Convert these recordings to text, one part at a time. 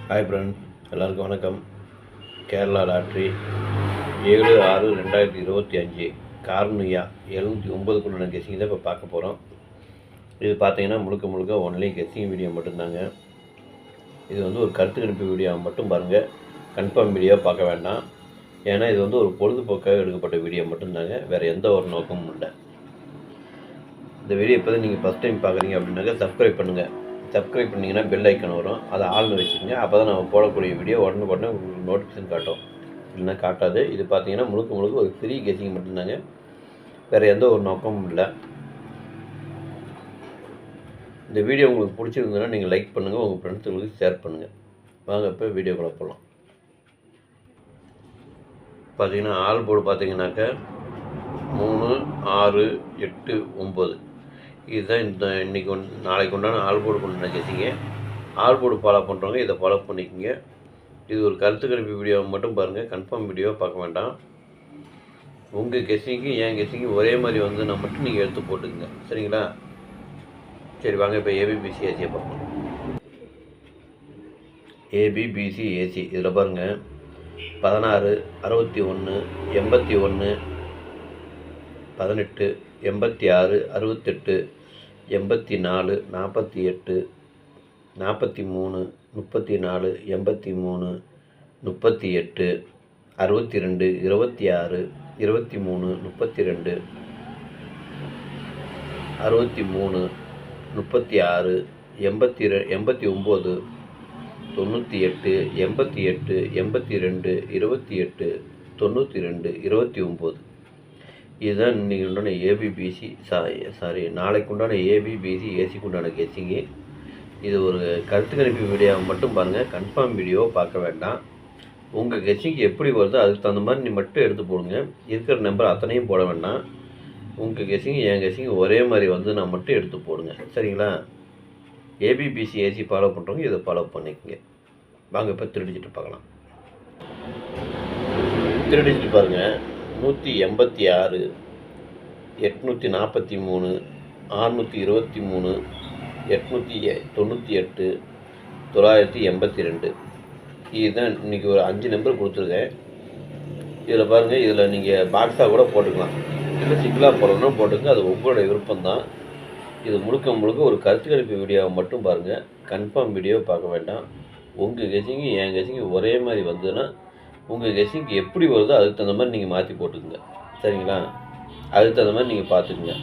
Hi friend, எல்லாருக்கும் வணக்கம். Kerala lottery 7/6/2025 cornea 709க்குள்ள guessing தான் இப்போ பார்க்க போகிறோம். இது பார்த்தீங்கன்னா முழுக்க ஒன்லி கெஸ்ஸிங் வீடியோ மட்டும்தாங்க. இது ஒரு கருத்து கணிப்பு வீடியோ மட்டும் பாருங்கள், கன்ஃபார்ம் வீடியோ பார்க்க வேண்டாம். ஏன்னா இது ஒரு பொழுதுபோக்காக எடுக்கப்பட்ட வீடியோ மட்டும்தாங்க, வேறு எந்த ஒரு நோக்கமும் இல்லை. இந்த வீடியோ இப்போ நீங்கள் ஃபஸ்ட் டைம் பார்க்குறீங்க அப்படின்னாக்க சப்ஸ்கிரைப் பண்ணிங்கன்னா பெல் ஐக்கன் வரும், அதை ஆள்னு வச்சுக்கோங்க. அப்போ தான் நம்ம போடக்கூடிய வீடியோ உடனே உங்களுக்கு நோட்டிஃபிகேஷன் காட்டும், இல்லைன்னா காட்டாது. இது பார்த்தீங்கன்னா முழுக்க ஒரு ஃப்ரீ கெஸ்ஸிங் மட்டும்தாங்க, வேறு எந்த ஒரு நோக்கமும் இல்லை. இந்த வீடியோ உங்களுக்கு பிடிச்சிருந்ததுன்னா நீங்கள் லைக் பண்ணுங்கள், உங்கள் ஃப்ரெண்ட்ஸுங்களுக்கு ஷேர் பண்ணுங்கள். வாங்க இப்போ வீடியோக்குள்ளே போகலாம். பார்த்தீங்கன்னா ஆல் போர்டு பார்த்தீங்கன்னாக்க 3, 6, 8, 9 இதுதான் இன்றைக்கி நாளைக்கு உண்டான ஆல் போர்டு கொண்டு கெஸ்ஸிங்க. ஆல் போர்டு ஃபாலோ பண்ணுறவங்க இதை ஃபாலோ பண்ணிக்கோங்க. இது ஒரு கருத்து கணிப்பு வீடியோவை மட்டும் பாருங்கள், கன்ஃபார்ம் வீடியோவை பார்க்க வேண்டாம். உங்கள் கெஸ்ஸிங்கு என் கெஸ்ஸிங்கு ஒரே மாதிரி நான் மட்டும் நீங்கள் எடுத்து போட்டுக்குங்க, சரிங்களா? சரி வாங்க இப்போ ஏபிபிசி ஏசியை பார்ப்போம். ஏபிபிசி ஏசி இதில் பாருங்கள், 16, 61, 81, 18, 86, 68, 84, 48, 43, 34, 83, 38, 62, 26, 23, 32, 63, 36, 89, 98, 88, 82, 28, 92, 29 இதுதான் இன்றைக்கி உண்டான ஏபிபிசி நாளைக்கு உண்டான ஏபிபிசி ஏசிக்கு உண்டான கெஸ்ஸிங்கு. இது ஒரு கருத்து கணிப்பு வீடியோவை மட்டும் பாருங்கள், கன்ஃபார்ம் வீடியோவை பார்க்க வேண்டாம். உங்கள் கெஸ்ஸிங்கு எப்படி வருதோ அதுக்கு தகுந்த மாதிரி நீ மட்டும் எடுத்து போடுங்க. இருக்கிற நம்பர் அத்தனையும் போட வேண்டாம். உங்கள் கெஸ்ஸிங்கு என் கெஸ்ஸிங்கு ஒரே மாதிரி நான் மட்டும் எடுத்து போடுங்க, சரிங்களா? ஏபிபிசி ஏசி ஃபாலோ பண்ணுறவங்க இதை ஃபாலோ பண்ணிக்கோங்க. வாங்க இப்போ திருடிச்சிட்டு பார்க்கலாம். திருடிச்சிட்டு பாருங்கள், 186, 843, 623, 898, 982 இதுதான் இன்றைக்கி ஒரு 5 நம்பர் கொடுத்துருக்கேன். இதில் பாருங்கள், இதில் நீங்கள் பாக்ஸாக கூட போட்டுக்கலாம், இல்லை சிங்கிளாக போடணும்னா போட்டுங்க, அது உங்களோட விருப்பம்தான். இது முழுக்க ஒரு கருத்து கணிப்பு வீடியோவை மட்டும் பாருங்கள், கன்ஃபார்ம் வீடியோவை பார்க்க வேண்டாம். உங்கள் கெஸ்ஸிங்கு என் கெஸ்ஸிங்கு ஒரே மாதிரி வந்ததுன்னா உங்கள் கெஸ்ஸிங்க்கு எப்படி வருதோ அதுக்கு தகுந்த மாதிரி நீங்கள் மாற்றி போட்டுக்குங்க, சரிங்களா? அதுக்கு தகுந்த மாதிரி நீங்கள் பார்த்துக்குங்க.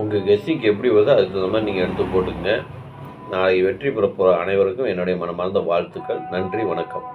உங்கள் கெஸ்ஸிங்க்கு எப்படி வருதோ அதுக்கு தகுந்த மாதிரி நீங்கள் எடுத்து போட்டுக்குங்க. நாளைக்கு வெற்றி பெற போகிற அனைவருக்கும் என்னுடைய மனமார்ந்த வாழ்த்துக்கள். நன்றி, வணக்கம்.